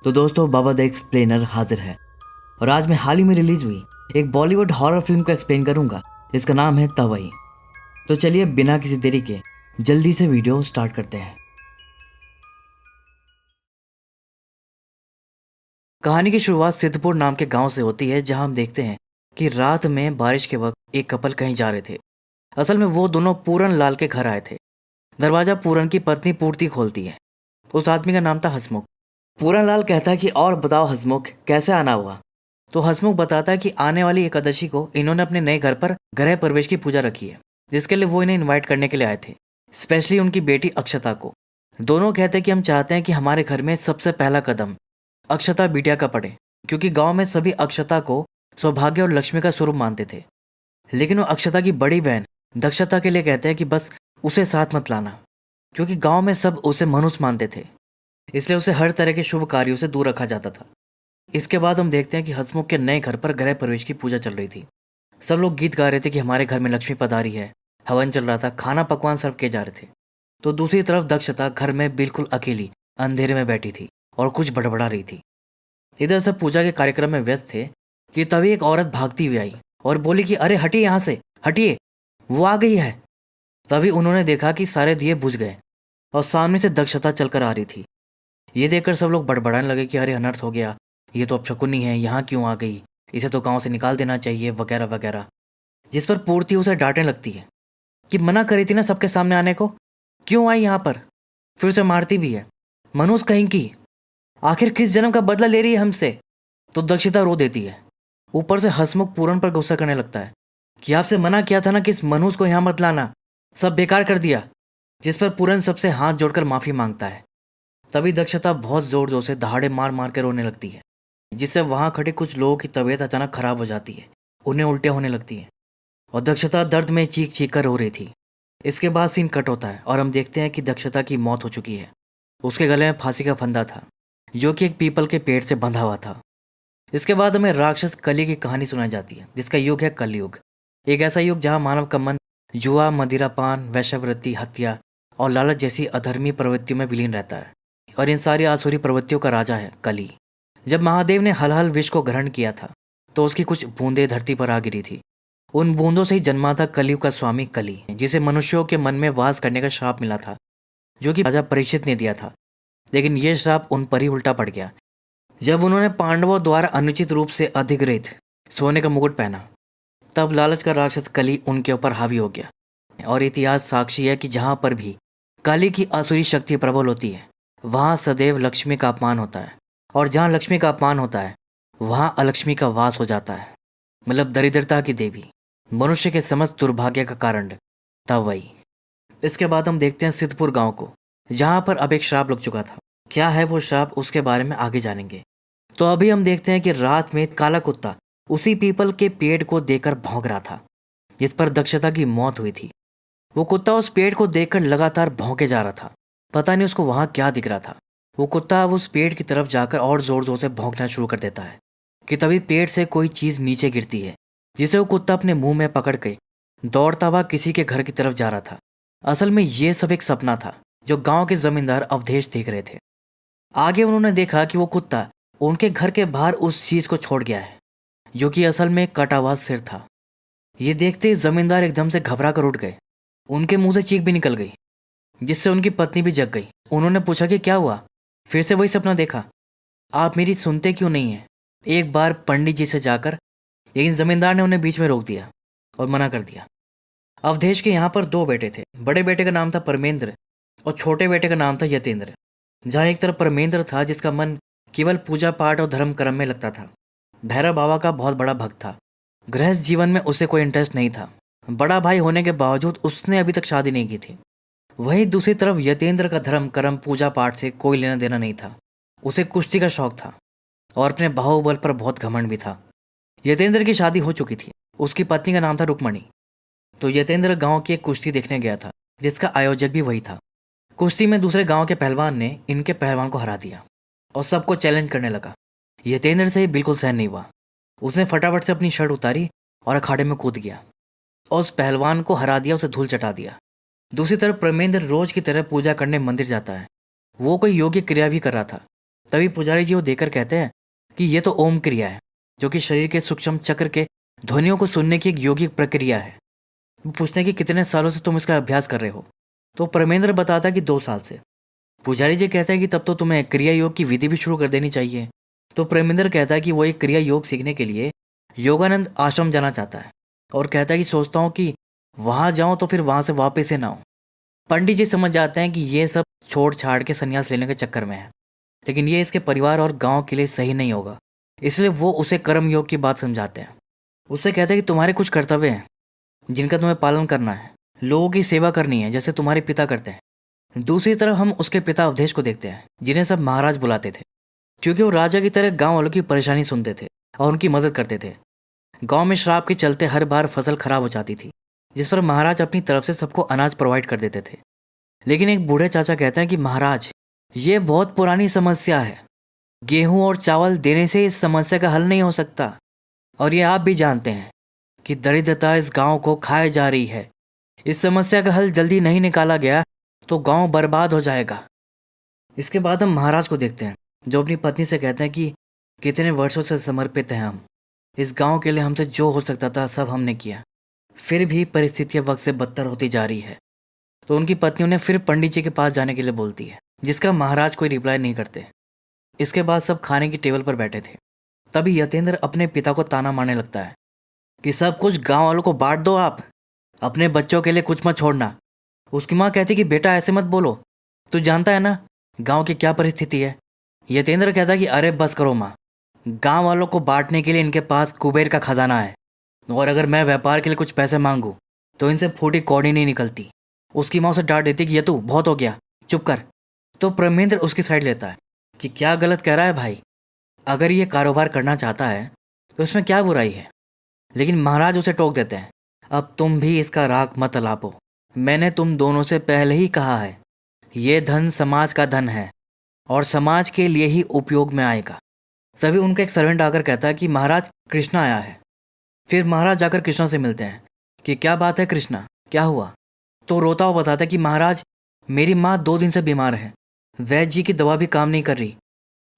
तो दोस्तों बाबा the explainer हाजिर है और आज मैं हाल ही में रिलीज हुई एक बॉलीवुड हॉरर फिल्म को एक्सप्लेन करूंगा जिसका नाम है तवई। तो चलिए बिना किसी देरी के जल्दी से वीडियो स्टार्ट करते हैं। कहानी की शुरुआत सिद्धपुर नाम के गांव से होती है, जहां हम देखते हैं कि रात में बारिश के वक्त एक कपल कहीं जा रहे थे। असल में वो दोनों पूरन लाल के घर आए थे। दरवाजा पूरन की पत्नी पूर्ति खोलती है। उस आदमी का नाम था हसमुख। पूरन लाल कहता है कि और बताओ हसमुख, कैसे आना हुआ। तो हसमुख बताता है कि आने वाली एकादशी को इन्होंने अपने नए घर पर गृह प्रवेश की पूजा रखी है, जिसके लिए वो इन्हें इनवाइट करने के लिए आए थे, स्पेशली उनकी बेटी अक्षता को। दोनों कहते हैं कि हम चाहते हैं कि हमारे घर में सबसे पहला कदम अक्षता बिटिया का पड़े, क्योंकि गांव में सभी अक्षता को सौभाग्य और लक्ष्मी का स्वरूप मानते थे। लेकिन वो अक्षता की बड़ी बहन दक्षता के लिए कहते हैं कि बस उसे साथ मत लाना, क्योंकि गांव में सब उसे मनुष्य मानते थे, इसलिए उसे हर तरह के शुभ कार्यों से दूर रखा जाता था। इसके बाद हम देखते हैं कि हसमुख के नए घर पर गृह प्रवेश की पूजा चल रही थी। सब लोग गीत गा रहे थे कि हमारे घर में लक्ष्मी पधारी है। हवन चल रहा था, खाना पकवान सर्व किए जा रहे थे। तो दूसरी तरफ दक्षता घर में बिल्कुल अकेली अंधेरे में बैठी थी और कुछ बड़बड़ा रही थी। इधर सब पूजा के कार्यक्रम में व्यस्त थे कि तभी एक औरत भागती हुई आई और बोली कि अरे हटिए यहाँ से, हटिए, वो आ गई है। तभी उन्होंने देखा कि सारे दिए बुझ गए और सामने से दक्षता चलकर आ रही थी। ये देखकर सब लोग बड़बड़ाने लगे कि अरे अनर्थ हो गया, ये तो अब शकुनी है, यहाँ क्यों आ गई, इसे तो गांव से निकाल देना चाहिए, वगैरह वगैरह। जिस पर पूर्ति उसे डांटने लगती है कि मना करी थी ना सबके सामने आने को, क्यों आई यहाँ पर। फिर उसे मारती भी है, मनुष्य कहीं की, आखिर किस जन्म का बदला ले रही है हमसे। तो दक्षिता रो देती है। ऊपर से हसमुख पूरन पर गुस्सा करने लगता है कि आपसे मना किया था ना कि इस मनुष्य को यहाँ मत लाना, सब बेकार कर दिया। जिस पर पूरन सबसे हाथ जोड़कर माफी मांगता है। तभी दक्षता बहुत जोर जोर से दहाड़े मार मार कर रोने लगती है, जिससे वहां खड़े कुछ लोगों की तबीयत अचानक खराब हो जाती है, उन्हें उल्टियां होने लगती हैं और दक्षता दर्द में चीख चीख कर रो रही थी। इसके बाद सीन कट होता है और हम देखते हैं कि दक्षता की मौत हो चुकी है। उसके गले में फांसी का फंदा था, जो कि एक पीपल के पेड़ से बंधा हुआ था। इसके बाद हमें राक्षस कली की कहानी सुनाई जाती है, जिसका युग है कलयुग। एक ऐसा युग जहाँ मानव का मन जुआ, मदिरापान, वैश्यवृत्ति, हत्या और लालच जैसी अधर्मी प्रवृत्तियों में विलीन रहता है। और इन सारी आसुरी प्रवृत्तियों का राजा है कली। जब महादेव ने हल हल विष को ग्रहण किया था, तो उसकी कुछ बूंदें धरती पर आ गिरी थी। उन बूंदों से ही जन्मा था कलयुग का स्वामी कली, जिसे मनुष्यों के मन में वास करने का श्राप मिला था, जो कि राजा परीक्षित ने दिया था। लेकिन यह श्राप उन पर ही उल्टा पड़ गया जब उन्होंने पांडवों द्वारा अनुचित रूप से अधिग्रहित सोने का मुकुट पहना। तब लालच का राक्षस कली उनके ऊपर हावी हो गया। और इतिहास साक्षी है कि जहां पर भी कली की आसुरी शक्ति प्रबल होती है, वहाँ सदैव लक्ष्मी का अपमान होता है, और जहाँ लक्ष्मी का अपमान होता है वहाँ अलक्ष्मी का वास हो जाता है, मतलब दरिद्रता की देवी, मनुष्य के समस्त दुर्भाग्य का कारण। तब वही। इसके बाद हम देखते हैं सिद्धपुर गांव को, जहाँ पर अब एक श्राप लग चुका था। क्या है वो श्राप, उसके बारे में आगे जानेंगे। तो अभी हम देखते हैं कि रात में काला कुत्ता उसी पीपल के पेड़ को देखकर भौंक रहा था, जिस पर दक्षता की मौत हुई थी। वो कुत्ता उस पेड़ को देखकर लगातार भौंके जा रहा था। पता नहीं उसको वहां क्या दिख रहा था। वो कुत्ता अब उस पेड़ की तरफ जाकर और जोर जोर से भौंकना शुरू कर देता है कि तभी पेड़ से कोई चीज नीचे गिरती है, जिसे वो कुत्ता अपने मुंह में पकड़ के दौड़ता हुआ किसी के घर की तरफ जा रहा था। असल में ये सब एक सपना था जो गांव के जमींदार अवधेश देख रहे थे। आगे उन्होंने देखा कि वो कुत्ता उनके घर के बाहर उस चीज को छोड़ गया है, जो कि असल में कटा हुआ सिर था। ये देखते ही जमींदार एकदम से घबरा कर उठ गए। उनके मुंह से चीख भी निकल गई, जिससे उनकी पत्नी भी जग गई। उन्होंने पूछा कि क्या हुआ, फिर से वही सपना देखा, आप मेरी सुनते क्यों नहीं हैं, एक बार पंडित जी से जाकर। लेकिन जमींदार ने उन्हें बीच में रोक दिया और मना कर दिया। अवधेश के यहाँ पर दो बेटे थे। बड़े बेटे का नाम था परमेंद्र और छोटे बेटे का नाम था यतेंद्र। जहाँ एक तरफ परमेंद्र था, जिसका मन केवल पूजा पाठ और धर्म कर्म में लगता था। भैरव बाबा का बहुत बड़ा भक्त था। गृहस्थ जीवन में उसे कोई इंटरेस्ट नहीं था। बड़ा भाई होने के बावजूद उसने अभी तक शादी नहीं की थी। वहीं दूसरी तरफ यतेंद्र का धर्म कर्म पूजा पाठ से कोई लेना देना नहीं था। उसे कुश्ती का शौक था और अपने बाहुबल पर बहुत घमंड भी था। यतेंद्र की शादी हो चुकी थी। उसकी पत्नी का नाम था रुक्मणी। तो यतेंद्र गांव की एक कुश्ती देखने गया था, जिसका आयोजक भी वही था। कुश्ती में दूसरे गांव के पहलवान ने इनके पहलवान को हरा दिया और सबको चैलेंज करने लगा। यतेंद्र से बिल्कुल सहन नहीं हुआ। उसने फटाफट से अपनी शर्ट उतारी और अखाड़े में कूद गया और उस पहलवान को हरा दिया, उसे धूल चटा दिया। दूसरी तरफ परमेंद्र रोज की तरह पूजा करने मंदिर जाता है। वो कोई योग्य क्रिया भी कर रहा था। तभी पुजारी जी वो देखकर कहते हैं कि ये तो ओम क्रिया है, जो कि शरीर के सूक्ष्म चक्र के ध्वनियों को सुनने की एक योगिक प्रक्रिया है। वो पूछते हैं कि कितने सालों से तुम इसका अभ्यास कर रहे हो। तो परमेंद्र बताता है कि 2 साल से। पुजारी जी कहते हैं कि तब तो तुम्हें क्रिया योग की विधि भी शुरू कर देनी चाहिए। तो प्रेमेंद्र कहता है कि वो एक क्रिया योग सीखने के लिए योगानंद आश्रम जाना चाहता है और कहता है कि सोचता हूँ कि वहाँ जाऊँ तो फिर वहाँ से वापस से ना आऊँ। पंडित जी समझ जाते हैं कि ये सब छोड़ छाड़ के संन्यास लेने के चक्कर में है, लेकिन ये इसके परिवार और गांव के लिए सही नहीं होगा। इसलिए वो उसे कर्म योग की बात समझाते हैं। उससे कहते हैं कि तुम्हारे कुछ कर्तव्य हैं जिनका तुम्हें पालन करना है, लोगों की सेवा करनी है जैसे तुम्हारे पिता करते हैं। दूसरी तरफ हम उसके पिता अवधेश को देखते हैं, जिन्हें सब महाराज बुलाते थे, क्योंकि वो राजा की तरह गांव वालों की परेशानी सुनते थे और उनकी मदद करते थे। गांव में श्राप के चलते हर बार फसल खराब हो जाती थी, जिस पर महाराज अपनी तरफ से सबको अनाज प्रोवाइड कर देते थे। लेकिन एक बूढ़े चाचा कहते हैं कि महाराज, ये बहुत पुरानी समस्या है। गेहूं और चावल देने से इस समस्या का हल नहीं हो सकता, और ये आप भी जानते हैं कि दरिद्रता इस गांव को खाए जा रही है। इस समस्या का हल जल्दी नहीं निकाला गया तो गांव बर्बाद हो जाएगा। इसके बाद हम महाराज को देखते हैं, जो अपनी पत्नी से कहते हैं कि कितने वर्षों से समर्पित हैं हम। इस गांव के लिए हमसे जो हो सकता था सब हमने किया, फिर भी परिस्थितियां वक्त से बदतर होती जा रही है। तो उनकी पत्नी उन्हें फिर पंडित जी के पास जाने के लिए बोलती है, जिसका महाराज कोई रिप्लाई नहीं करते। इसके बाद सब खाने की टेबल पर बैठे थे। तभी यतेंद्र अपने पिता को ताना मारने लगता है कि सब कुछ गांव वालों को बांट दो, आप अपने बच्चों के लिए कुछ मत छोड़ना। उसकी माँ कहती कि बेटा ऐसे मत बोलो, तू जानता है ना गांव की क्या परिस्थिति है। यतेंद्र कहता कि अरे बस करो माँ, गांव वालों को बांटने के लिए इनके पास कुबेर का खजाना है, और अगर मैं व्यापार के लिए कुछ पैसे मांगू तो इनसे फूटी कौड़ी नहीं निकलती। उसकी माँ उसे डांट देती कि ये तू बहुत हो गया, चुप कर। तो ब्रह्मेंद्र उसकी साइड लेता है कि क्या गलत कह रहा है भाई, अगर ये कारोबार करना चाहता है तो इसमें क्या बुराई है। लेकिन महाराज उसे टोक देते हैं, अब तुम भी इसका राग मत अलापो। मैंने तुम दोनों से पहले ही कहा है, ये धन समाज का धन है और समाज के लिए ही उपयोग में आएगा। तभी उनका एक सर्वेंट आकर कहता है कि महाराज, कृष्णा आया है। फिर महाराज जाकर कृष्णा से मिलते हैं कि क्या बात है कृष्णा, क्या हुआ। तो रोता हुआ बताता है कि महाराज, मेरी माँ 2 दिन से बीमार है, वैद्य जी की दवा भी काम नहीं कर रही,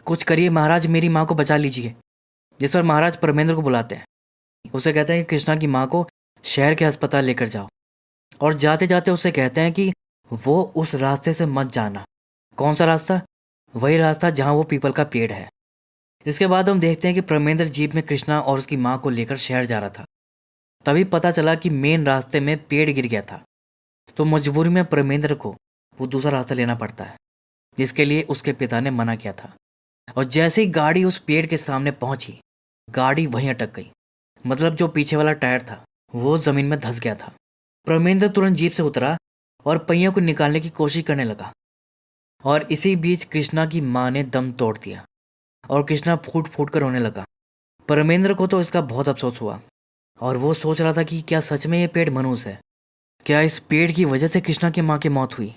कुछ करिए महाराज, मेरी माँ को बचा लीजिए। जिस पर महाराज परमेंद्र को बुलाते हैं, उसे कहते हैं कि कृष्णा की माँ को शहर के अस्पताल लेकर जाओ, और जाते जाते उससे कहते हैं कि वो उस रास्ते से मत जाना। कौन सा रास्ता? वही रास्ता जहाँ वो पीपल का पेड़ है। इसके बाद हम देखते हैं कि परमेंद्र जीप में कृष्णा और उसकी माँ को लेकर शहर जा रहा था। तभी पता चला कि मेन रास्ते में पेड़ गिर गया था, तो मजबूरी में परमेंद्र को वो दूसरा रास्ता लेना पड़ता है, जिसके लिए उसके पिता ने मना किया था। और जैसे ही गाड़ी उस पेड़ के सामने पहुंची, गाड़ी वहीं अटक गई। मतलब जो पीछे वाला टायर था वो जमीन में धंस गया था। परमेंद्र तुरंत जीप से उतरा और पहियों को निकालने की कोशिश करने लगा, और इसी बीच कृष्णा की माँ ने दम तोड़ दिया और कृष्णा फूट फूट कर रोने लगा। परमेंद्र को तो इसका बहुत अफसोस हुआ, और वो सोच रहा था कि क्या सच में ये पेड़ मनुष्य है, क्या इस पेड़ की वजह से कृष्णा की माँ की मौत हुई।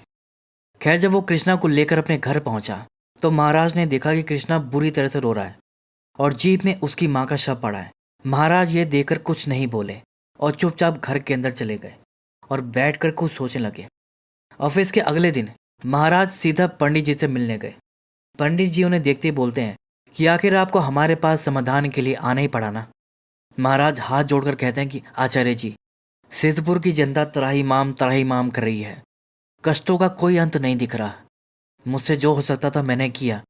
खैर, जब वो कृष्णा को लेकर अपने घर पहुंचा तो महाराज ने देखा कि कृष्णा बुरी तरह से रो रहा है और जीप में उसकी माँ का शव पड़ा है। महाराज ये देखकर कुछ नहीं बोले और चुपचाप घर के अंदर चले गए और बैठकर कुछ सोचने लगे। ऑफिस के अगले दिन महाराज सीधा पंडित जी से मिलने गए। पंडित जी उन्हें देखते ही बोलते हैं कि आखिर आपको हमारे पास समाधान के लिए आना ही पड़ा ना। महाराज हाथ जोड़कर कहते हैं कि आचार्य जी, सिद्धपुर की जनता त्राही माम कर रही है, कष्टों का कोई अंत नहीं दिख रहा। मुझसे जो हो सकता था मैंने किया,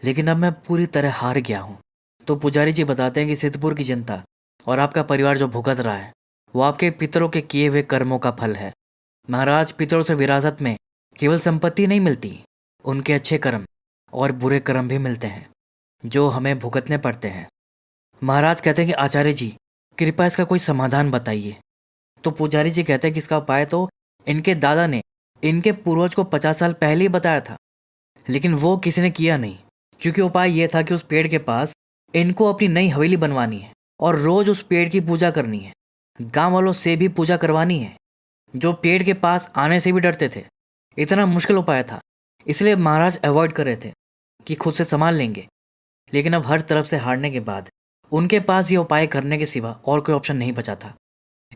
लेकिन अब मैं पूरी तरह हार गया हूँ। तो पुजारी जी बताते हैं कि सिद्धपुर की जनता और आपका परिवार जो भुगत रहा है वो आपके पितरों के किए हुए कर्मों का फल है। महाराज, पितरों से विरासत में केवल संपत्ति नहीं मिलती, उनके अच्छे कर्म और बुरे कर्म भी मिलते हैं जो हमें भुगतने पड़ते हैं। महाराज कहते हैं कि आचार्य जी, कृपया इसका कोई समाधान बताइए। तो पुजारी जी कहते हैं कि इसका उपाय तो इनके दादा ने इनके पूर्वज को 50 साल पहले ही बताया था, लेकिन वो किसी ने किया नहीं, क्योंकि उपाय ये था कि उस पेड़ के पास इनको अपनी नई हवेली बनवानी है और रोज उस पेड़ की पूजा करनी है। गांव वालों से भी पूजा करवानी है, जो पेड़ के पास आने से भी डरते थे। इतना मुश्किल उपाय था, इसलिए महाराज अवॉइड कर रहे थे कि खुद से संभाल लेंगे। लेकिन अब हर तरफ से हारने के बाद उनके पास ये उपाय करने के सिवा और कोई ऑप्शन नहीं बचा था।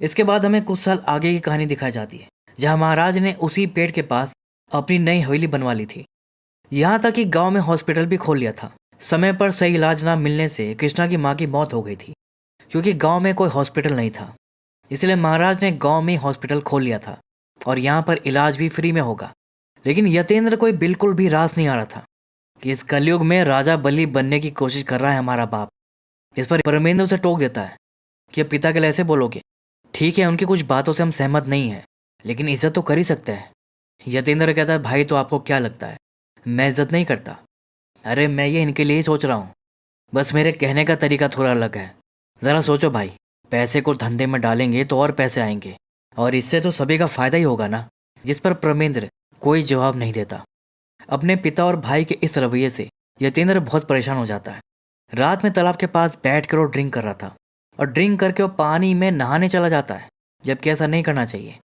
इसके बाद हमें कुछ साल आगे की कहानी दिखाई जाती है, जहाँ महाराज ने उसी पेड़ के पास अपनी नई हवेली बनवा ली थी। यहाँ तक कि गांव में हॉस्पिटल भी खोल लिया था। समय पर सही इलाज ना मिलने से कृष्णा की माँ की मौत हो गई थी, क्योंकि गांव में कोई हॉस्पिटल नहीं था। इसलिए महाराज ने गांव में हॉस्पिटल खोल लिया था और यहाँ पर इलाज भी फ्री में होगा। लेकिन यतेंद्र को बिल्कुल भी रास नहीं आ रहा था कि इस कलयुग में राजा बलि बनने की कोशिश कर रहा है हमारा बाप। इस पर परमेंद्र उसे टोक देता है कि अब पिता के लिए ऐसे बोलोगे? ठीक है, उनकी कुछ बातों से हम सहमत नहीं हैं, लेकिन इज्जत तो कर ही सकते हैं। यतेंद्र कहता है, भाई तो आपको क्या लगता है मैं इज्जत नहीं करता? अरे मैं ये इनके लिए ही सोच रहा हूँ, बस मेरे कहने का तरीका थोड़ा अलग है। ज़रा सोचो भाई, पैसे को धंधे में डालेंगे तो और पैसे आएंगे और इससे तो सभी का फायदा ही होगा ना। जिस पर प्रमेंद्र कोई जवाब नहीं देता। अपने पिता और भाई के इस रवैये से यतेंद्र बहुत परेशान हो जाता है। रात में तालाब के पास बैठकर वो ड्रिंक कर रहा था और ड्रिंक करके वो पानी में नहाने चला जाता है, जबकि ऐसा नहीं करना चाहिए।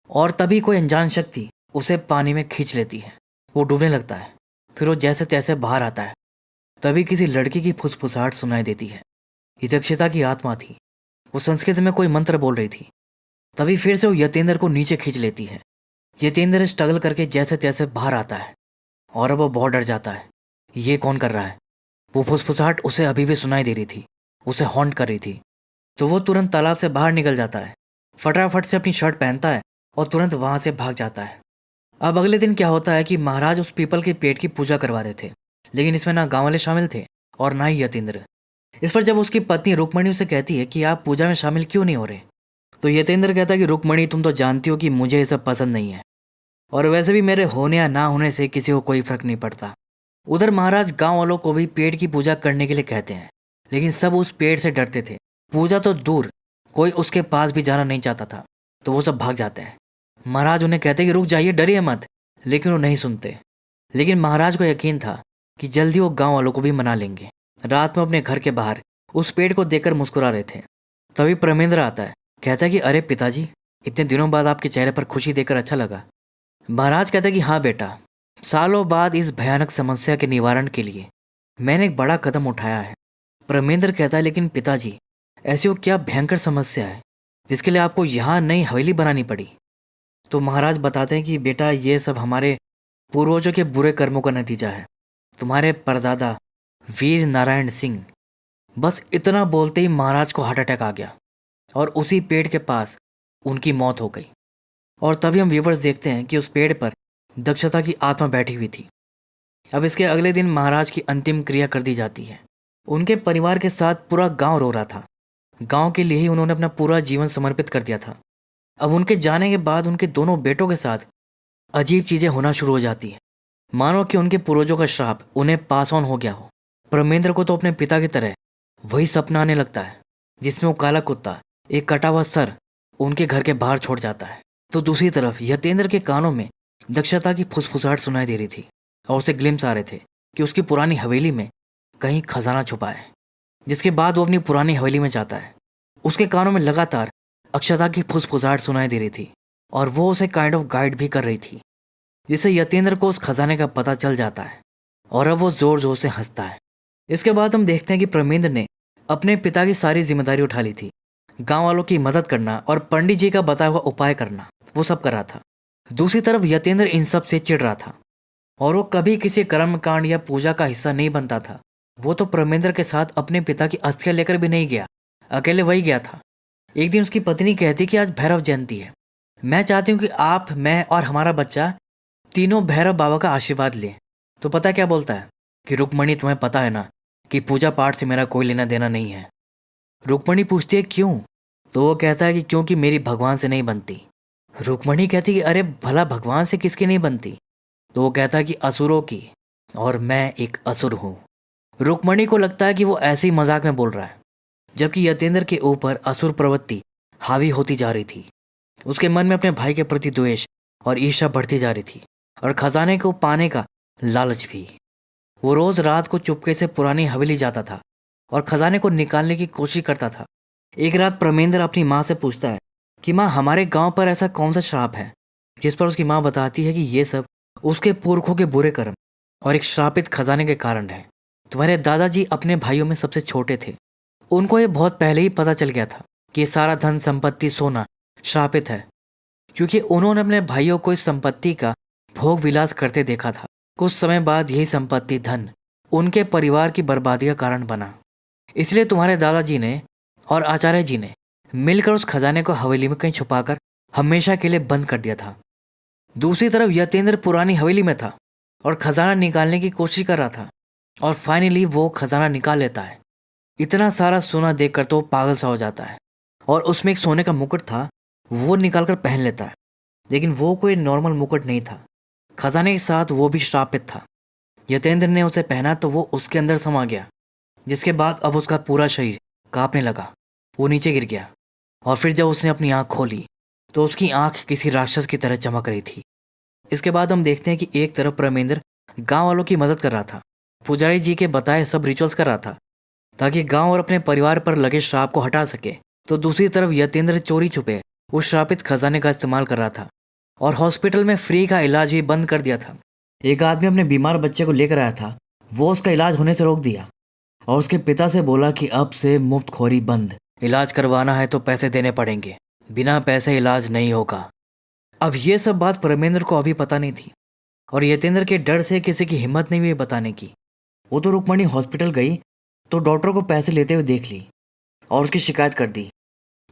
और तभी कोई अनजान शक्ति उसे पानी में खींच लेती है। वो डूबने लगता है। फिर वो जैसे तैसे बाहर आता है। तभी किसी लड़की की फुसफुसाहट सुनाई देती है। ये दक्षता की आत्मा थी। वो संस्कृत में कोई मंत्र बोल रही थी। तभी फिर से वो यतेंद्र को नीचे खींच लेती है। यतेंद्र स्ट्रगल करके जैसे तैसे बाहर आता है और अब वो बहुत डर जाता है। ये कौन कर रहा है? वो फुसफुसाहट उसे अभी भी सुनाई दे रही थी, उसे हॉन्ट कर रही थी। तो वो तुरंत तालाब से बाहर निकल जाता है, फटाफट से अपनी शर्ट पहनता है और तुरंत वहां से भाग जाता है। अब अगले दिन क्या होता है कि महाराज उस पीपल के पेड़ की पूजा करवा रहे थे, लेकिन इसमें ना गांव वाले शामिल थे और ना ही यतेंद्र। इस पर जब उसकी पत्नी रुक्मणी उसे कहती है कि आप पूजा में शामिल क्यों नहीं हो रहे, तो यतेंद्र कहता है कि रुक्मणी, तुम तो जानती हो कि मुझे ये सब पसंद नहीं है, और वैसे भी मेरे होने या ना होने से किसी को कोई फर्क नहीं पड़ता। उधर महाराज गांव वालों को भी पेड़ की पूजा करने के लिए कहते हैं, लेकिन सब उस पेड़ से डरते थे। पूजा तो दूर, कोई उसके पास भी जाना नहीं चाहता था, तो वो सब भाग जाते हैं। महाराज उन्हें कहते हैं कि रुक जाइए, डरिए मत, लेकिन वो नहीं सुनते। लेकिन महाराज को यकीन था कि जल्दी वो गांव वालों को भी मना लेंगे। रात में अपने घर के बाहर उस पेड़ को देखकर मुस्कुरा रहे थे। तभी प्रमेंद्र आता है, कहता है कि अरे पिताजी, इतने दिनों बाद आपके चेहरे पर खुशी देखकर अच्छा लगा। महाराज कहता है कि हाँ बेटा, सालों बाद इस भयानक समस्या के निवारण के लिए मैंने एक बड़ा कदम उठाया है। प्रमेंद्र कहता है, लेकिन पिताजी, ऐसी वो क्या भयंकर समस्या है जिसके लिए आपको यहाँ नई हवेली बनानी पड़ी? तो महाराज बताते हैं कि बेटा, ये सब हमारे पूर्वजों के बुरे कर्मों का नतीजा है। तुम्हारे परदादा वीर नारायण सिंह। बस इतना बोलते ही महाराज को हार्ट अटैक आ गया और उसी पेड़ के पास उनकी मौत हो गई। और तभी हम व्यूवर्स देखते हैं कि उस पेड़ पर दक्षता की आत्मा बैठी हुई थी। अब इसके अगले दिन महाराज की अंतिम क्रिया कर दी जाती है। उनके परिवार के साथ पूरा गांव रो रहा था। गांव के लिए ही उन्होंने अपना पूरा जीवन समर्पित कर दिया था। अब उनके जाने के बाद उनके दोनों बेटों के साथ अजीब चीजें होना शुरू हो जाती हैं, मानो कि उनके पूर्वजों का श्राप उन्हें पास ऑन हो गया हो। प्रमेंद्र को तो अपने पिता की तरह वही सपना आने लगता है जिसमें वो काला कुत्ता एक कटा हुआ सर उनके घर के बाहर छोड़ जाता है। तो दूसरी तरफ यतेंद्र के कानों में दक्षता की फुसफुसाहट सुनाई दे रही थी और उसे ग्लिम्स आ रहे थे कि उसकी पुरानी हवेली में कहीं खजाना छुपा है। जिसके बाद वो अपनी पुरानी हवेली में जाता है। उसके कानों में लगातार अक्षता की फुसफुसाहट सुनाई दे रही थी और वो उसे काइंड ऑफ गाइड भी कर रही थी, जिससे यतेंद्र को उस खजाने का पता चल जाता है और अब वो जोर जोर से हंसता है। इसके बाद हम देखते हैं कि प्रमेंद्र ने अपने पिता की सारी जिम्मेदारी उठा ली थी। गांव वालों की मदद करना और पंडित जी का बताया हुआ उपाय करना, वो सब कर रहा था। दूसरी तरफ यतेंद्र इन सब से चिढ़ रहा था और वो कभी किसी कर्मकांड या पूजा का हिस्सा नहीं बनता था। वो तो प्रमेंद्र के साथ अपने पिता की अस्थियां लेकर भी नहीं गया, अकेले वही गया था। एक दिन उसकी पत्नी कहती कि आज भैरव जयंती है, मैं चाहती हूँ कि आप, मैं और हमारा बच्चा तीनों भैरव बाबा का आशीर्वाद लें। तो पता क्या बोलता है कि रुक्मणी, तुम्हें पता है ना कि पूजा पाठ से मेरा कोई लेना देना नहीं है। रुक्मणी पूछती है क्यों? तो वो कहता है कि क्योंकि मेरी भगवान से नहीं बनती। रुक्मणी कहती कि अरे भला भगवान से किसकी नहीं बनती? तो वो कहता है कि असुरों की, और मैं एक असुर हूँ। रुक्मणी को लगता है कि वो ऐसे ही मजाक में बोल रहा है, जबकि यतेंद्र के ऊपर असुर प्रवृत्ति हावी होती जा रही थी। उसके मन में अपने भाई के प्रति द्वेष और ईर्ष्या बढ़ती जा रही थी और खजाने को पाने का लालच भी। वो रोज रात को चुपके से पुरानी हवेली जाता था और खजाने को निकालने की कोशिश करता था। एक रात प्रमेंद्र अपनी माँ से पूछता है कि माँ, हमारे गांव पर ऐसा कौन सा श्राप है? जिस पर उसकी माँ बताती है कि ये सब उसके पुरखों के बुरे कर्म और एक श्रापित खजाने के कारण है। तुम्हारे दादाजी अपने भाइयों में सबसे छोटे थे। उनको ये बहुत पहले ही पता चल गया था कि ये सारा धन संपत्ति सोना श्रापित है, क्योंकि उन्होंने अपने भाइयों को इस संपत्ति का भोग विलास करते देखा था। कुछ समय बाद यही संपत्ति धन उनके परिवार की बर्बादी का कारण बना। इसलिए तुम्हारे दादाजी ने और आचार्य जी ने मिलकर उस खजाने को हवेली में कहीं छुपाकर हमेशा के लिए बंद कर दिया था। दूसरी तरफ यतेंद्र पुरानी हवेली में था और खजाना निकालने की कोशिश कर रहा था और फाइनली वो खजाना निकाल लेता है। इतना सारा सोना देखकर तो पागल सा हो जाता है और उसमें एक सोने का मुकुट था, वो निकालकर पहन लेता है। लेकिन वो कोई नॉर्मल मुकुट नहीं था, खजाने के साथ वो भी श्रापित था। यतेंद्र ने उसे पहना तो वो उसके अंदर समा गया, जिसके बाद अब उसका पूरा शरीर कांपने लगा। वो नीचे गिर गया और फिर जब उसने अपनी आंख खोली तो उसकी आंख किसी राक्षस की तरह चमक रही थी। इसके बाद हम देखते हैं कि एक तरफ परमेंद्र गांव वालों की मदद कर रहा था, पुजारी जी के बताए सब रिचुअल्स कर रहा था ताकि गांव और अपने परिवार पर लगे श्राप को हटा सके। तो दूसरी तरफ यतेंद्र चोरी छुपे उस श्रापित खजाने का इस्तेमाल कर रहा था और हॉस्पिटल में फ्री का इलाज भी बंद कर दिया था। एक आदमी अपने बीमार बच्चे को लेकर आया था, वो उसका इलाज होने से रोक दिया और उसके पिता से बोला कि अब से मुफ्तखोरी बंद, इलाज करवाना है तो पैसे देने पड़ेंगे, बिना पैसे इलाज नहीं होगा। अब ये सब बात परमेंद्र को अभी पता नहीं थी और यतेंद्र के डर से किसी की हिम्मत नहीं हुई बताने की। वो तो रुक्मणी हॉस्पिटल गई तो डॉक्टर को पैसे लेते हुए देख ली और उसकी शिकायत कर दी।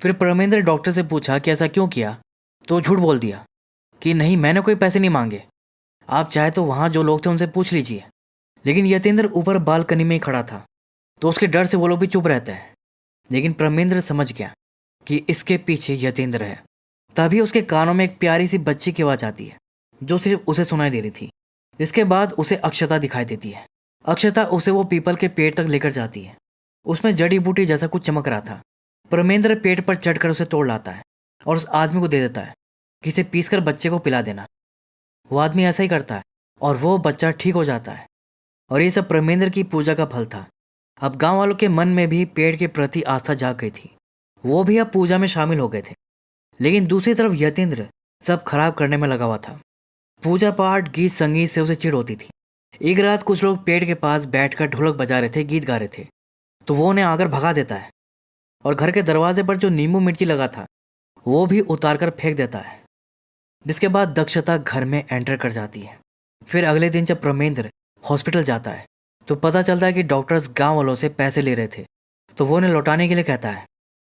फिर परमेंद्र डॉक्टर से पूछा कि ऐसा क्यों किया, तो झूठ बोल दिया कि नहीं, मैंने कोई पैसे नहीं मांगे, आप चाहे तो वहाँ जो लोग थे उनसे पूछ लीजिए। लेकिन यतेंद्र ऊपर बालकनी में ही खड़ा था तो उसके डर से वो लोग भी चुप रहते हैं। लेकिन परमेंद्र समझ गया कि इसके पीछे यतेंद्र है। तभी उसके कानों में एक प्यारी सी बच्ची की आवाज़ आती है जो सिर्फ उसे सुनाई दे रही थी। इसके बाद उसे अक्षता दिखाई देती है। अक्षता उसे वो पीपल के पेड़ तक लेकर जाती है। उसमें जड़ी बूटी जैसा कुछ चमक रहा था। परमेंद्र पेड़ पर चढ़कर उसे तोड़ लाता है और उस आदमी को दे देता है कि इसे पीसकर बच्चे को पिला देना। वो आदमी ऐसा ही करता है और वो बच्चा ठीक हो जाता है। और ये सब परमेंद्र की पूजा का फल था। अब गांव वालों के मन में भी पेड़ के प्रति आस्था जाग गई थी, वो भी अब पूजा में शामिल हो गए थे। लेकिन दूसरी तरफ यतेंद्र सब खराब करने में लगा हुआ था। पूजा पाठ गीत संगीत से उसे चिढ़ होती थी। एक रात कुछ लोग पेड़ के पास बैठकर ढोलक बजा रहे थे, गीत गा रहे थे, तो वो उन्हें आकर भगा देता है और घर के दरवाजे पर जो नींबू मिर्ची लगा था वो भी उतार कर फेंक देता है। जिसके बाद दक्षता घर में एंटर कर जाती है। फिर अगले दिन जब परमेंद्र हॉस्पिटल जाता है तो पता चलता है कि डॉक्टर्स गांव वालों से पैसे ले रहे थे, तो वो उन्हें लौटाने के लिए कहता है।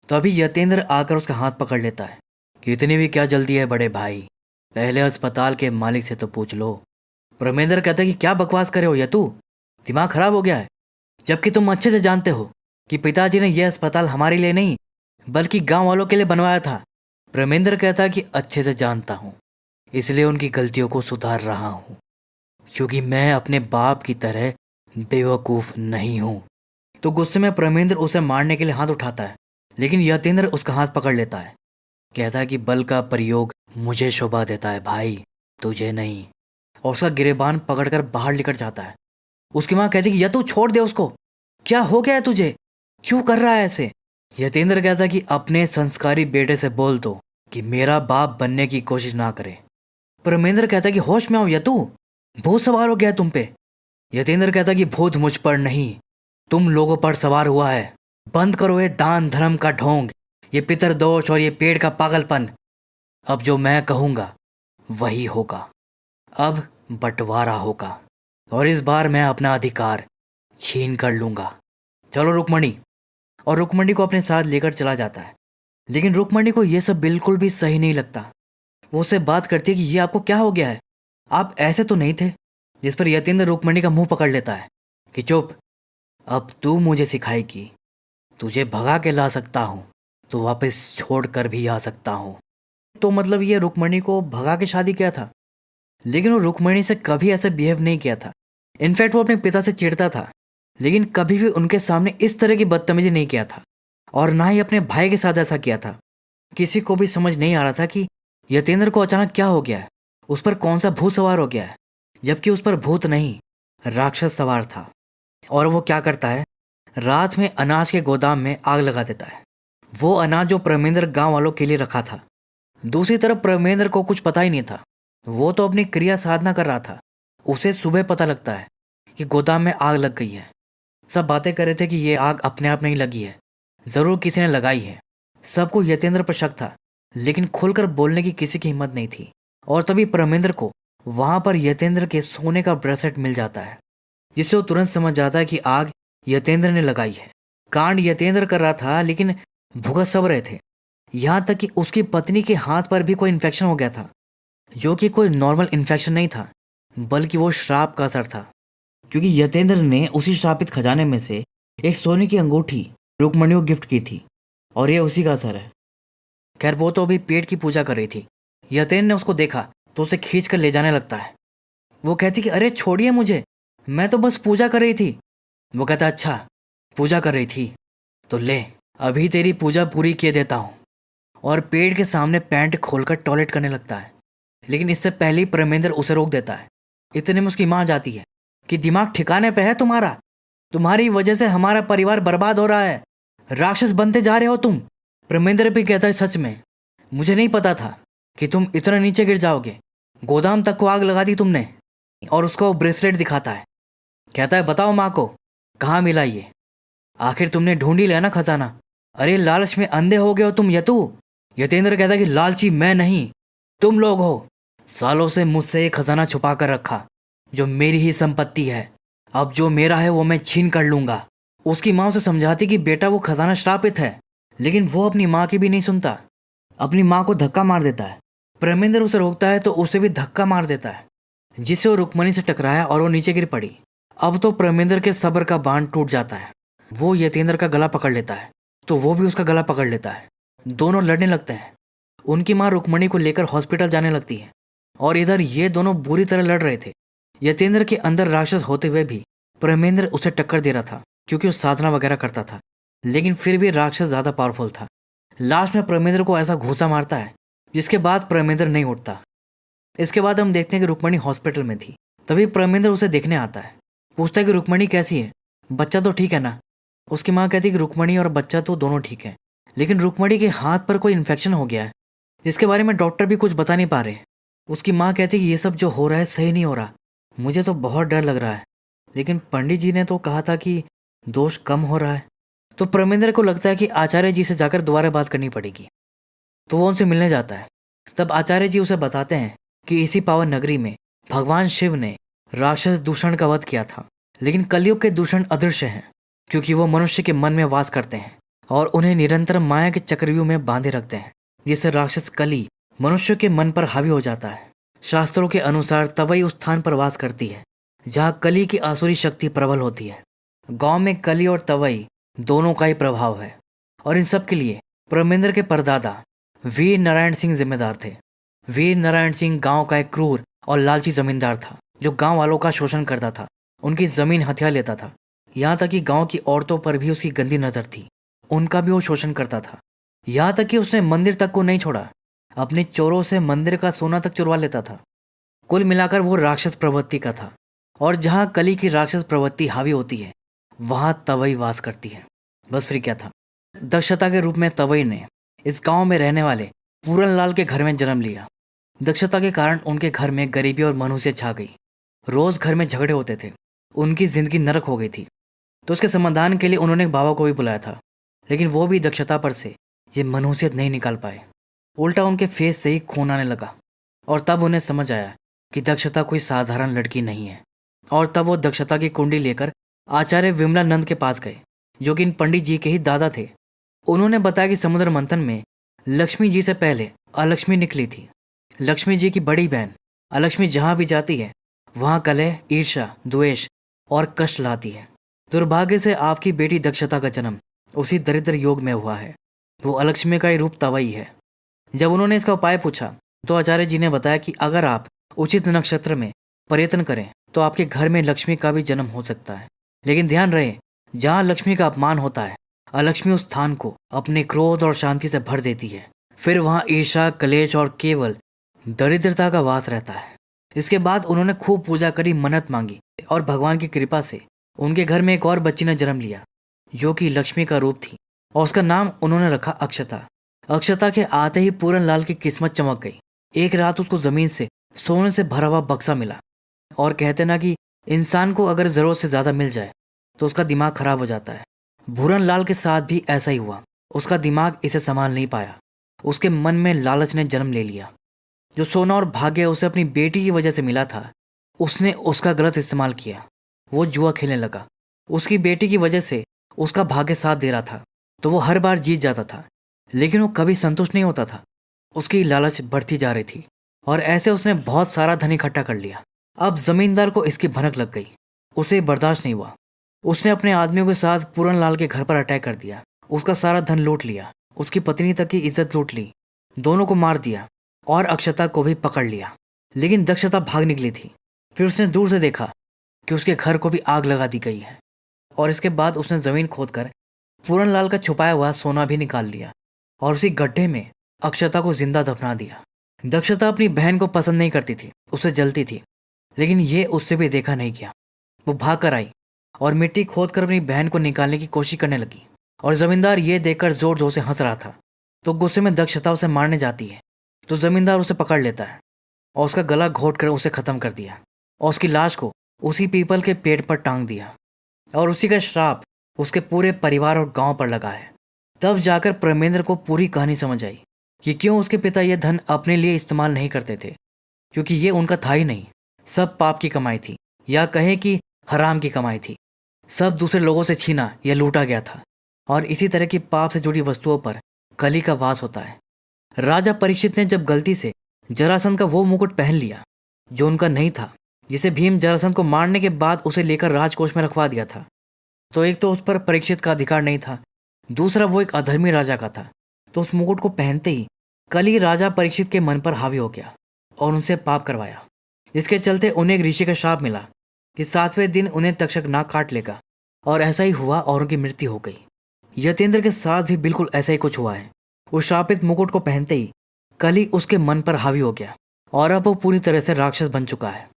तो अभी यतेंद्र आकर उसका हाथ पकड़ लेता है कि इतनी भी क्या जल्दी है बड़े भाई, पहले अस्पताल के मालिक से तो पूछ लो। परमेंद्र कहता है कि क्या बकवास करे हो यतू, दिमाग खराब हो गया है, जबकि तुम अच्छे से जानते हो कि पिताजी ने यह अस्पताल हमारे लिए नहीं बल्कि गांव वालों के लिए बनवाया था। परमेंद्र कहता है कि अच्छे से जानता हूँ, इसलिए उनकी गलतियों को सुधार रहा हूँ, क्योंकि मैं अपने बाप की तरह बेवकूफ़ नहीं हूँ। तो गुस्से में परमेंद्र उसे मारने के लिए हाथ उठाता है, लेकिन यतेंद्र उसका हाथ पकड़ लेता है। कहता है कि बल का प्रयोग मुझे शोभा देता है भाई, तुझे नहीं, और उसका गिरेबान पकड़कर बाहर लेकर जाता है। उसकी माँ कहती कि या तू छोड़ दे उसको, क्या हो गया है तुझे, क्यों कर रहा है ऐसे। यतेंद्र कहता है कि अपने संस्कारी बेटे से बोल दो कि मेरा बाप बनने की कोशिश ना करे। परमेंद्र कहता है कि होश में आओ यतू, भूत सवार हो गया है तुम पे। यतेंद्र कहता है कि भूत मुझ पर नहीं, तुम लोगों पर सवार हुआ है। बंद करो ये दान धर्म का ढोंग, ये पितरदोष और ये पेड़ का पागलपन। अब जो मैं कहूँगा वही होगा, अब बंटवारा होगा और इस बार मैं अपना अधिकार छीन कर लूँगा। चलो रुक्मणी। और रुक्मणी को अपने साथ लेकर चला जाता है। लेकिन रुक्मणी को यह सब बिल्कुल भी सही नहीं लगता। वो उससे बात करती है कि ये आपको क्या हो गया है, आप ऐसे तो नहीं थे। जिस पर यतेंद्र रुक्मणी का मुंह पकड़ लेता है कि चुप, अब तू मुझे सिखाएगी, तुझे भगा के ला सकता हूँ तो वापस छोड़ कर भी आ सकता हूँ। तो मतलब ये रुक्मणी को भगा के शादी किया था, लेकिन वो रुक्मणी से कभी ऐसे बिहेव नहीं किया था। इनफैक्ट वो अपने पिता से चिढ़ता था, लेकिन कभी भी उनके सामने इस तरह की बदतमीजी नहीं किया था और ना ही अपने भाई के साथ ऐसा किया था। किसी को भी समझ नहीं आ रहा था कि यतेंद्र को अचानक क्या हो गया है, उस पर कौन सा भूत सवार हो गया है, जबकि उस पर भूत नहीं राक्षस सवार था। और वो क्या करता है, रात में अनाज के गोदाम में आग लगा देता है, वो अनाज जो परमेंद्र गांव वालों के लिए रखा था। दूसरी तरफ परमेंद्र को कुछ पता ही नहीं था, वो तो अपनी क्रिया साधना कर रहा था। उसे सुबह पता लगता है कि गोदाम में आग लग गई है। सब बातें कर रहे थे कि ये आग अपने आप नहीं लगी है, ज़रूर किसी ने लगाई है। सबको यतेंद्र पर शक था, लेकिन खुलकर बोलने की किसी की हिम्मत नहीं थी। और तभी परमेंद्र को वहां पर यतेंद्र के सोने का ब्रेसलेट मिल जाता है, जिससे वो तुरंत समझ जाता है कि आग यतेंद्र ने लगाई है। कांड यतेंद्र कर रहा था, लेकिन भुगत सब रहे थे। यहाँ तक कि उसकी पत्नी के हाथ पर भी कोई इन्फेक्शन हो गया था, जो कि कोई नॉर्मल इन्फेक्शन नहीं था, बल्कि वो श्राप का असर था, क्योंकि यतेंद्र ने उसी श्रापित खजाने में से एक सोने की अंगूठी रुक्मणी को गिफ्ट की थी, और ये उसी का असर है। खैर, वो तो अभी पेट की पूजा कर रही थी। यतेंद्र ने उसको देखा तो उसे खींच कर ले जाने लगता है। वो कहती कि अरे छोड़िए मुझे, मैं तो बस पूजा कर रही थी। वो कहता अच्छा, पूजा कर रही थी तो ले, अभी तेरी पूजा पूरी किए देता हूँ। और पेड़ के सामने पैंट खोलकर टॉयलेट करने लगता है, लेकिन इससे पहले ही प्रेमेंद्र उसे रोक देता है। इतने में उसकी माँ जाती है कि दिमाग ठिकाने पे है तुम्हारा? तुम्हारी वजह से हमारा परिवार बर्बाद हो रहा है, राक्षस बनते जा रहे हो तुम। प्रेमेंद्र भी कहता है सच में, मुझे नहीं पता था कि तुम इतना नीचे गिर जाओगे। गोदाम तक को आग लगा दी तुमने। और उसको ब्रेसलेट दिखाता है, कहता है बताओ माँ को, कहाँ मिला ये? आखिर तुमने ढूंढ ही लिया ना खजाना। अरे लालच में अंधे हो गए हो तुम यतु। यतेंद्र कहता है कि लालची मैं नहीं, तुम लोग हो। सालों से मुझसे ये खजाना छुपा कर रखा, जो मेरी ही संपत्ति है। अब जो मेरा है वो मैं छीन कर लूंगा। उसकी माँ उसे समझाती कि बेटा वो खजाना श्रापित है, लेकिन वो अपनी माँ की भी नहीं सुनता, अपनी माँ को धक्का मार देता है। प्रेमेंद्र उसे रोकता है तो उसे भी धक्का मार देता है, जिससे वो रुक्मणी से टकराया और वो नीचे गिर पड़ी। अब तो प्रेमेंद्र के सब्र का बांध टूट जाता है। वो यतेंद्र का गला पकड़ लेता है तो वो भी उसका गला पकड़ लेता है। दोनों लड़ने लगते हैं। उनकी माँ रुक्मणी को लेकर हॉस्पिटल जाने लगती है, और इधर ये दोनों बुरी तरह लड़ रहे थे। यतेंद्र के अंदर राक्षस होते हुए भी प्रेमेंद्र उसे टक्कर दे रहा था, क्योंकि वो साधना वगैरह करता था, लेकिन फिर भी राक्षस ज्यादा पावरफुल था। लास्ट में प्रेमेंद्र को ऐसा घूसा मारता है जिसके बाद प्रेमेंद्र नहीं उठता। इसके बाद हम देखते हैं कि रुक्मणी हॉस्पिटल में थी। तभी प्रेमेंद्र उसे देखने आता है, पूछता है कि रुक्मणी कैसी है, बच्चा तो ठीक है ना? उसकी माँ कहती है कि रुक्मणी और बच्चा तो दोनों ठीक है, लेकिन रुक्मणी के हाथ पर कोई इन्फेक्शन हो गया है, इसके बारे में डॉक्टर भी कुछ बता नहीं पा रहे। उसकी माँ कहती है कि ये सब जो हो रहा है सही नहीं हो रहा, मुझे तो बहुत डर लग रहा है, लेकिन पंडित जी ने तो कहा था कि दोष कम हो रहा है। तो प्रेमेंद्र को लगता है कि आचार्य जी से जाकर दोबारा बात करनी पड़ेगी, तो वो उनसे मिलने जाता है। तब आचार्य जी उसे बताते हैं कि इसी पावन नगरी में भगवान शिव ने राक्षस दूषण का वध किया था, लेकिन कलयुग के दूषण अदृश्य हैं, क्योंकि वो मनुष्य के मन में वास करते हैं और उन्हें निरंतर माया के चक्रव्यूह में बांधे रखते हैं, जिससे राक्षस कली मनुष्य के मन पर हावी हो जाता है। शास्त्रों के अनुसार तवई उस स्थान पर वास करती है जहाँ कली की आसुरी शक्ति प्रबल होती है। गांव में कली और तवई दोनों का ही प्रभाव है, और इन सब के लिए प्रेमेंद्र के परदादा वीर नारायण सिंह जिम्मेदार थे। वीर नारायण सिंह गांव का एक क्रूर और लालची जमींदार था, जो गांव वालों का शोषण करता था, उनकी जमीन हथिया लेता था। यहाँ तक कि गांव की औरतों पर भी उसकी गंदी नजर थी, उनका भी वो शोषण करता था। यहाँ तक कि उसने मंदिर तक को नहीं छोड़ा, अपने चोरों से मंदिर का सोना तक चुरवा लेता था। कुल मिलाकर वो राक्षस प्रवृत्ति का था, और जहाँ कली की राक्षस प्रवृत्ति हावी होती है वहां तवई वास करती है। बस फिर क्या था, दक्षता के रूप में तवई ने इस गांव में रहने वाले पूरनलाल के घर में जन्म लिया। दक्षता के कारण उनके घर में गरीबी और मनुष्य छा गई। रोज घर में झगड़े होते थे, उनकी जिंदगी नरक हो गई थी। तो उसके समाधान के लिए उन्होंने एक बाबा को भी बुलाया था, लेकिन वो भी दक्षता पर से ये मनुष्यत नहीं निकाल पाए। उल्टा उनके फेस से ही खून आने लगा, और तब उन्हें समझ आया कि दक्षता कोई साधारण लड़की नहीं है। और तब वो दक्षता की कुंडली लेकर आचार्य विमलानंद के पास गए, जो कि इन पंडित जी के ही दादा थे। उन्होंने बताया कि समुद्र मंथन में लक्ष्मी जी से पहले अलक्ष्मी निकली थी। लक्ष्मी जी की बड़ी बहन अलक्ष्मी जहाँ भी जाती है वहाँ कलह, ईर्ष्या, द्वेष और कष्ट लाती है। दुर्भाग्य से आपकी बेटी दक्षता का जन्म उसी दरिद्र योग में हुआ है। वो अलक्ष्मी का ही रूप तवई है। जब उन्होंने इसका उपाय पूछा तो आचार्य जी ने बताया कि अगर आप उचित नक्षत्र में प्रयत्न करें तो आपके घर में लक्ष्मी का भी जन्म हो सकता है। लेकिन ध्यान रहे, जहाँ लक्ष्मी का अपमान होता है, अलक्ष्मी उस स्थान को अपने क्रोध और शांति से भर देती है। फिर वहाँ ईर्ष्या, कलेश और केवल दरिद्रता का वास रहता है। इसके बाद उन्होंने खूब पूजा करी, मन्नत मांगी, और भगवान की कृपा से उनके घर में एक और बच्ची ने जन्म लिया, जो कि लक्ष्मी का रूप थी, और उसका नाम उन्होंने रखा अक्षता। अक्षता के आते ही पूरनलाल की किस्मत चमक गई। एक रात उसको जमीन से सोने से भरा हुआ बक्सा मिला, और कहते ना कि इंसान को अगर जरूरत से ज्यादा मिल जाए तो उसका दिमाग खराब हो जाता है। भूरनलाल के साथ भी ऐसा ही हुआ। उसका दिमाग इसे संभाल नहीं पाया, उसके मन में लालच ने जन्म ले लिया। जो सोना और भाग्य उसे अपनी बेटी की वजह से मिला था, उसने उसका गलत इस्तेमाल किया। वो जुआ खेलने लगा। उसकी बेटी की वजह से उसका भाग्य साथ दे रहा था, तो वो हर बार जीत जाता था, लेकिन वो कभी संतुष्ट नहीं होता था। उसकी लालच बढ़ती जा रही थी और ऐसे उसने बहुत सारा धन इकट्ठा कर लिया। अब जमींदार को इसकी भनक लग गई। उसे बर्दाश्त नहीं हुआ। उसने अपने आदमियों के साथ पूरन लाल के घर पर अटैक कर दिया। उसका सारा धन लूट लिया, उसकी पत्नी तक की इज्जत लूट ली, दोनों को मार दिया और अक्षता को भी पकड़ लिया। लेकिन दक्षता भाग निकली थी। फिर उसने दूर से देखा कि उसके घर को भी आग लगा दी गई है और इसके बाद उसने जमीन खोदकर पूरन लाल का छुपाया हुआ सोना भी निकाल लिया और उसी गड्ढे में अक्षता को जिंदा दफना दिया। दक्षता अपनी बहन को पसंद नहीं करती थी, उससे जलती थी, लेकिन ये उससे भी देखा नहीं गया। वो भाग कर आई और मिट्टी खोद कर अपनी बहन को निकालने की कोशिश करने लगी और जमींदार ये देखकर जोर जोर से हंस रहा था। तो गुस्से में दक्षता उसे मारने जाती है, तो जमींदार उसे पकड़ लेता है और उसका गला घोट कर उसे खत्म कर दिया और उसकी लाश को उसी पीपल के पेड़ पर टांग दिया और उसी का श्राप उसके पूरे परिवार और गांव पर लगा है। तब जाकर प्रेमेंद्र को पूरी कहानी समझ आई कि क्यों उसके पिता यह धन अपने लिए इस्तेमाल नहीं करते थे, क्योंकि ये उनका था ही नहीं। सब पाप की कमाई थी, या कहें कि हराम की कमाई थी। सब दूसरे लोगों से छीना या लूटा गया था और इसी तरह की पाप से जुड़ी वस्तुओं पर कली का वास होता है। राजा परीक्षित ने जब गलती से जरासंध का वो मुकुट पहन लिया जो उनका नहीं था, जिसे भीम जरासंध को मारने के बाद उसे लेकर राजकोष में रखवा दिया था, तो एक तो उस पर परीक्षित का अधिकार नहीं था, दूसरा वो एक अधर्मी राजा का था। तो उस मुकुट को पहनते ही कली राजा परीक्षित के मन पर हावी हो गया और उनसे पाप करवाया। इसके चलते उन्हें एक ऋषि का श्राप मिला कि 7वें दिन उन्हें तक्षक नाक काट लेगा, और ऐसा ही हुआ और उनकी मृत्यु हो गई। यतेंद्र के साथ भी बिल्कुल ऐसा ही कुछ हुआ है। उस श्रापित मुकुट को पहनते ही कली उसके मन पर हावी हो गया और अब वो पूरी तरह से राक्षस बन चुका है।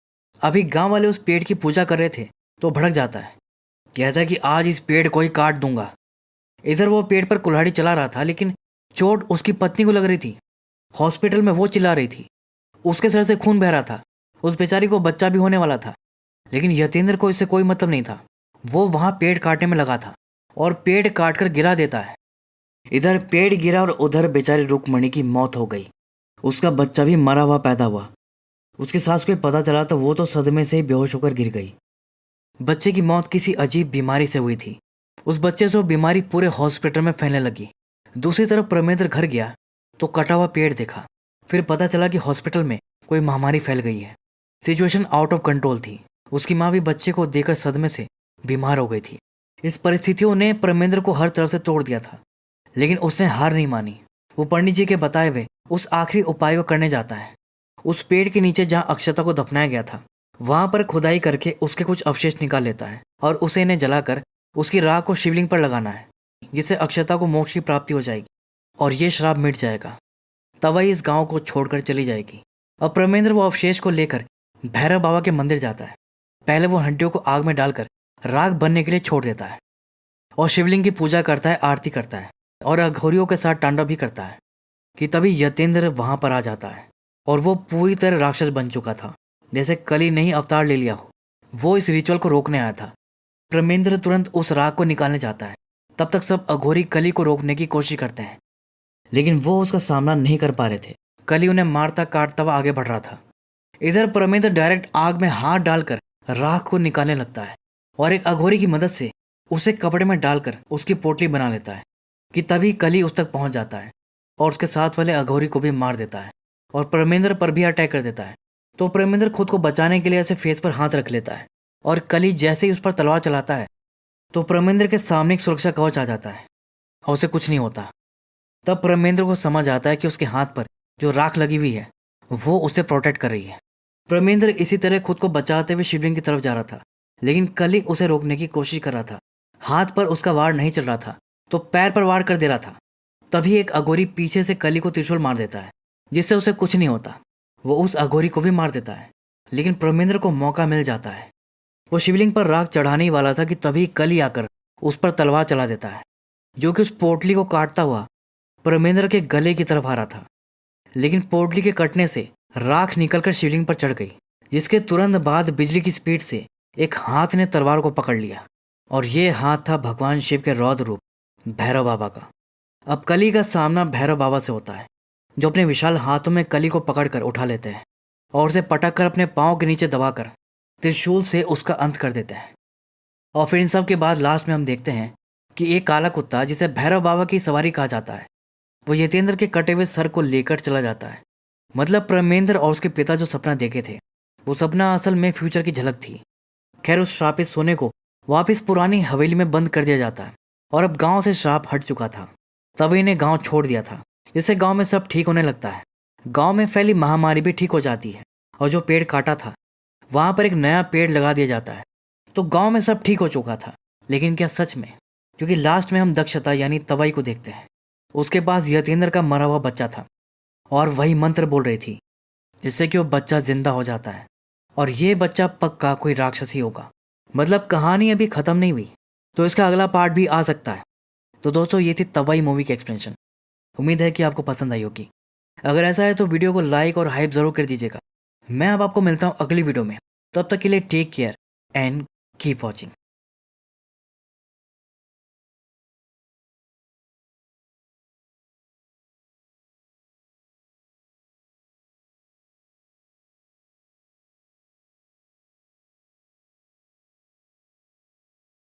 अभी गांव वाले उस पेड़ की पूजा कर रहे थे तो भड़क जाता है, कहता है कि आज इस पेड़ को ही काट दूंगा। इधर वो पेड़ पर कुल्हाड़ी चला रहा था, लेकिन चोट उसकी पत्नी को लग रही थी। हॉस्पिटल में वो चिल्ला रही थी, उसके सर से खून बह रहा था, उस बेचारी को बच्चा भी होने वाला था, लेकिन यतेंद्र को इससे कोई मतलब नहीं था। वो वहां पेड़ काटने में लगा था और पेड़ काटकर गिरा देता है। इधर पेड़ गिरा और उधर बेचारी रुक्मणी की मौत हो गई। उसका बच्चा भी मरा हुआ पैदा हुआ। उसकी सास को पता चला तो वो तो सदमे से ही बेहोश होकर गिर गई। बच्चे की मौत किसी अजीब बीमारी से हुई थी। उस बच्चे से वो बीमारी पूरे हॉस्पिटल में फैलने लगी। दूसरी तरफ प्रेमेंद्र घर गया तो कटा हुआ पेड़ देखा। फिर पता चला कि हॉस्पिटल में कोई महामारी फैल गई है। सिचुएशन आउट ऑफ कंट्रोल थी। उसकी माँ भी बच्चे को देखकर सदमे से बीमार हो गई थी। इस परिस्थितियों ने प्रेमेंद्र को हर तरफ से तोड़ दिया था, लेकिन उसने हार नहीं मानी। वो पंडित जी के बताए हुए उस आखिरी उपाय को करने जाता है। उस पेड़ के नीचे जहाँ अक्षता को दफनाया गया था, वहां पर खुदाई करके उसके कुछ अवशेष निकाल लेता है और उसे इन्हें जलाकर उसकी राख को शिवलिंग पर लगाना है, जिससे अक्षता को मोक्ष की प्राप्ति हो जाएगी और ये श्राप मिट जाएगा। तब वही इस गांव को छोड़कर चली जाएगी। अब प्रेमेंद्र वो अवशेष को लेकर भैरव बाबा के मंदिर जाता है। पहले वो हड्डियों को आग में डालकर राख बनने के लिए छोड़ देता है और शिवलिंग की पूजा करता है, आरती करता है और अघोरियों के साथ तांडव भी करता है कि तभी यतेंद्र वहां पर आ जाता है और वो पूरी तरह राक्षस बन चुका था, जैसे कली नहीं अवतार ले लिया हो। वो इस रिचुअल को रोकने आया था। प्रेमेंद्र तुरंत उस राख को निकालने जाता है। तब तक सब अघोरी कली को रोकने की कोशिश करते हैं, लेकिन वो उसका सामना नहीं कर पा रहे थे। कली उन्हें मारता काटता हुआ आगे बढ़ रहा था। इधर प्रेमेंद्र डायरेक्ट आग में हाथ डालकर राख को निकालने लगता है और एक अघोरी की मदद से उसे कपड़े में डालकर उसकी पोटली बना लेता है कि तभी कली उस तक पहुंच जाता है और उसके साथ वाले अघोरी को भी मार देता है और प्रेमेंद्र पर भी अटैक कर देता है। तो प्रेमेंद्र खुद को बचाने के लिए ऐसे फेस पर हाथ रख लेता है और कली जैसे ही उस पर तलवार चलाता है तो प्रेमेंद्र के सामने एक सुरक्षा कवच आ जाता है और उसे कुछ नहीं होता। तब प्रेमेंद्र को समझ आता है कि उसके हाथ पर जो राख लगी हुई है वो उसे प्रोटेक्ट कर रही है। प्रेमेंद्र इसी तरह खुद को बचाते हुए शिवलिंग की तरफ जा रहा था, लेकिन कली उसे रोकने की कोशिश कर रहा था। हाथ पर उसका वार नहीं चल रहा था तो पैर पर वार कर दे रहा था। तभी एक अघोरी पीछे से कली को त्रिशूल मार देता है, जिससे उसे कुछ नहीं होता। वो उस अघोरी को भी मार देता है, लेकिन प्रेमेंद्र को मौका मिल जाता है। वो शिवलिंग पर राख चढ़ाने ही वाला था कि तभी कली आकर उस पर तलवार चला देता है, जो कि उस पोटली को काटता हुआ प्रेमेंद्र के गले की तरफ आ रहा था। लेकिन पोटली के कटने से राख निकलकर शिवलिंग पर चढ़ गई, जिसके तुरंत बाद बिजली की स्पीड से एक हाथ ने तलवार को पकड़ लिया और ये हाथ था भगवान शिव के रौद्र रूप भैरव बाबा का। अब कली का सामना भैरव बाबा से होता है, जो अपने विशाल हाथों में कली को पकड़कर उठा लेते हैं और उसे पटक कर अपने पाँव के नीचे दबाकर त्रिशूल से उसका अंत कर देते हैं। और फिर इन सब के बाद लास्ट में हम देखते हैं कि एक काला कुत्ता, जिसे भैरव बाबा की सवारी कहा जाता है, वो यतेंद्र के कटे हुए सर को लेकर चला जाता है। मतलब प्रेमेंद्र और उसके पिता जो सपना देखे थे, वो सपना असल में फ्यूचर की झलक थी। खैर, उस श्रापित सोने को वापस पुरानी हवेली में बंद कर दिया जाता है और अब गांव से श्राप हट चुका था। तभी ने गांव छोड़ दिया था, जिससे गांव में सब ठीक होने लगता है। गांव में फैली महामारी भी ठीक हो जाती है और जो पेड़ काटा था वहां पर एक नया पेड़ लगा दिया जाता है। तो गांव में सब ठीक हो चुका था। लेकिन क्या सच में? क्योंकि लास्ट में हम दक्षता यानी तवाई को देखते हैं। उसके पास यतेंद्र का मरा हुआ बच्चा था और वही मंत्र बोल रही थी, जिससे कि वो बच्चा जिंदा हो जाता है और ये बच्चा पक्का कोई राक्षस ही होगा। मतलब कहानी अभी खत्म नहीं हुई, तो इसका अगला पार्ट भी आ सकता है। तो दोस्तों, ये थी तवाई मूवी की एक्सप्लेनेशन। उम्मीद है कि आपको पसंद आई होगी। अगर ऐसा है तो वीडियो को लाइक और हाइप जरूर कर दीजिएगा। मैं अब आपको मिलता हूँ अगली वीडियो में। तब तक के लिए take care and keep watching.